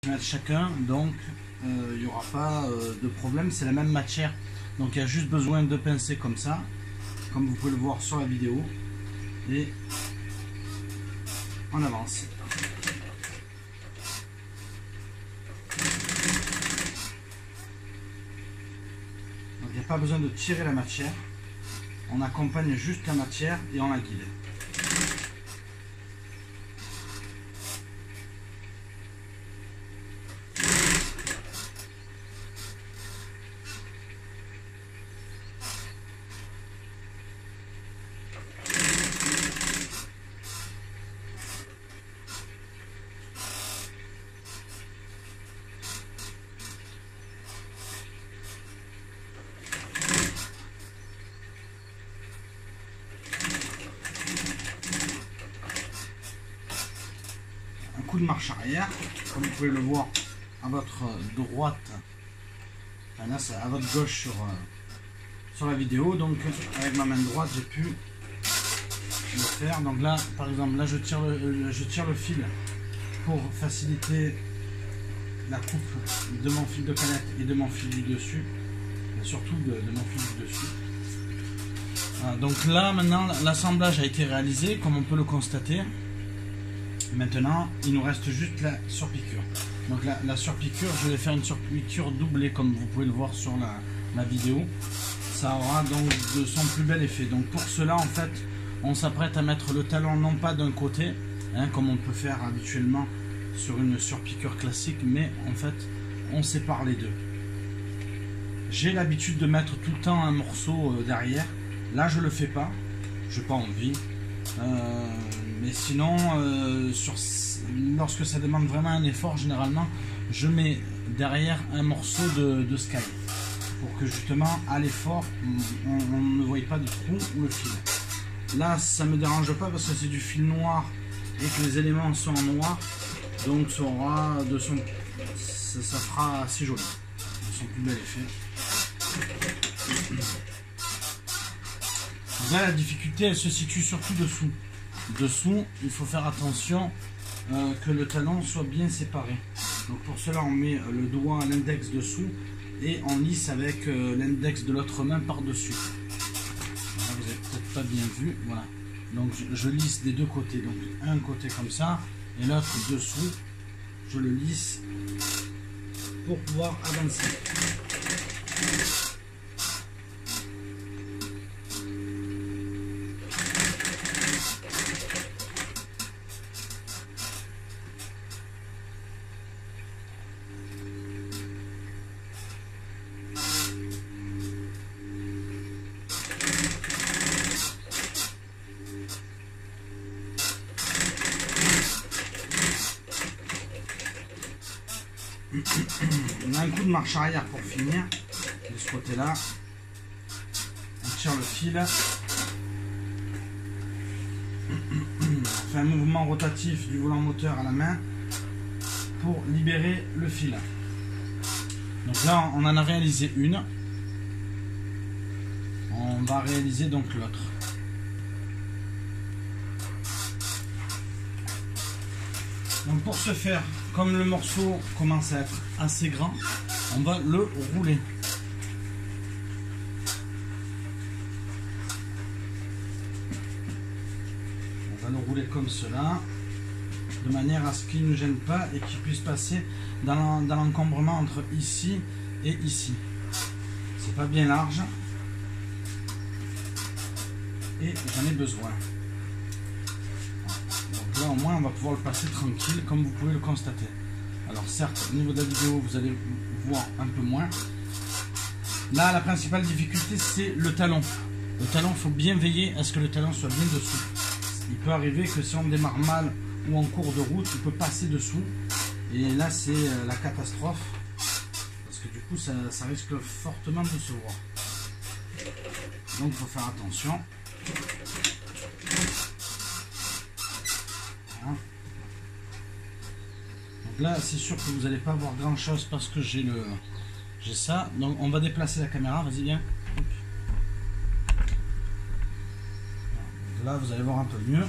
cm chacun, donc il n'y aura pas de problème, c'est la même matière. Donc il y a juste besoin de pincer comme ça, comme vous pouvez le voir sur la vidéo, et on avance. Donc il n'y a pas besoin de tirer la matière, on accompagne juste la matière et on la guide. Coup de marche arrière, comme vous pouvez le voir à votre droite, enfin là c'est à votre gauche sur la vidéo. Donc avec ma main droite j'ai pu le faire. Donc là par exemple, là je tire le fil pour faciliter la coupe de mon fil de canette et de mon fil du dessus, et surtout de mon fil du dessus. Voilà, donc là maintenant l'assemblage a été réalisé comme on peut le constater. Maintenant, il nous reste juste la surpiqûre. Donc la surpiqûre, je vais faire une surpiqûre doublée comme vous pouvez le voir sur la vidéo. Ça aura donc de son plus bel effet. Donc pour cela, en fait, on s'apprête à mettre le talon non pas d'un côté, hein, comme on peut faire habituellement sur une surpiqûre classique, mais en fait, on sépare les deux. J'ai l'habitude de mettre tout le temps un morceau derrière. Là, je le fais pas. Je n'ai pas envie. Mais sinon, lorsque ça demande vraiment un effort, généralement, je mets derrière un morceau de sky pour que justement à l'effort, on ne voie pas de trou ou le fil. Là, ça me dérange pas parce que c'est du fil noir et que les éléments sont en noir, donc ça aura ça fera assez joli, de son plus bel effet. Là, la difficulté, elle se situe surtout dessous. Dessous, il faut faire attention que le talon soit bien séparé. Donc pour cela, on met le doigt, l'index dessous et on lisse avec l'index de l'autre main par-dessus. Vous n'avez peut-être pas bien vu. Voilà. Donc je lisse des deux côtés. Donc un côté comme ça et l'autre dessous. Je le lisse pour pouvoir avancer. On a un coup de marche arrière pour finir de ce côté là. On tire le fil, on fait un mouvement rotatif du volant moteur à la main pour libérer le fil. Donc là on en a réalisé une, on va réaliser donc l'autre. Donc pour ce faire, comme le morceau commence à être assez grand, on va le rouler. On va le rouler comme cela, de manière à ce qu'il ne gêne pas et qu'il puisse passer dans l'encombrement entre ici et ici. C'est pas bien large et j'en ai besoin. Donc là au moins on va pouvoir le passer tranquille comme vous pouvez le constater. Alors certes au niveau de la vidéo vous allez voir un peu moins. Là la principale difficulté c'est le talon. Le talon, il faut bien veiller à ce que le talon soit bien dessous. Il peut arriver que si on démarre mal ou en cours de route, il peut passer dessous. Et là c'est la catastrophe. Parce que du coup ça risque fortement de se voir. Donc il faut faire attention. Voilà. Donc là c'est sûr que vous n'allez pas voir grand chose parce que j'ai ça. Donc on va déplacer la caméra, vas-y viens. Là vous allez voir un peu mieux.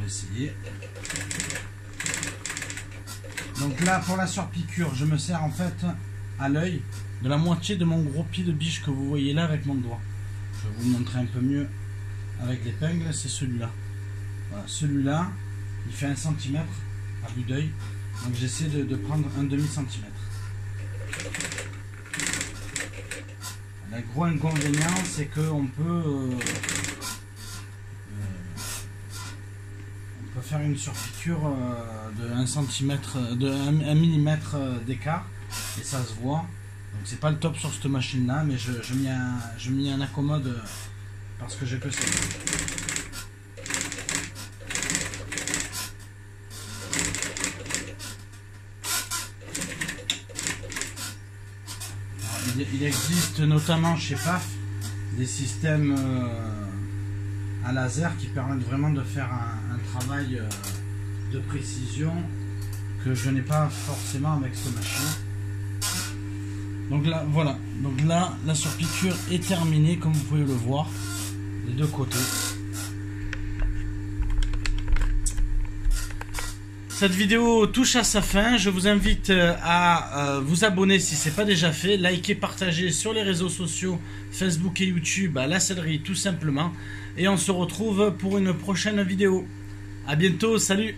essayer. Donc là, pour la surpiqûre, je me sers en fait à l'œil de la moitié de mon gros pied de biche que vous voyez là avec mon doigt. Je vais vous le montrer un peu mieux avec l'épingle, c'est celui-là. Voilà, celui-là, il fait 1 cm à vue d'œil. Donc j'essaie de prendre un demi-centimètre. Le gros inconvénient, c'est qu'on peut, faire une surpiqûre de 1 cm, de 1 mm d'écart, et ça se voit. Donc c'est pas le top sur cette machine là, mais je m'y en accommode parce que j'ai que ça. Il existe notamment chez PAF des systèmes à laser qui permettent vraiment de faire un travail de précision que je n'ai pas forcément avec cette machine. Donc là, voilà. Donc là, la surpiqûre est terminée, comme vous pouvez le voir, des deux côtés. Cette vidéo touche à sa fin. Je vous invite à vous abonner si ce n'est pas déjà fait, liker, partager sur les réseaux sociaux, Facebook et YouTube, à La Sellerie tout simplement. Et on se retrouve pour une prochaine vidéo. A bientôt, salut!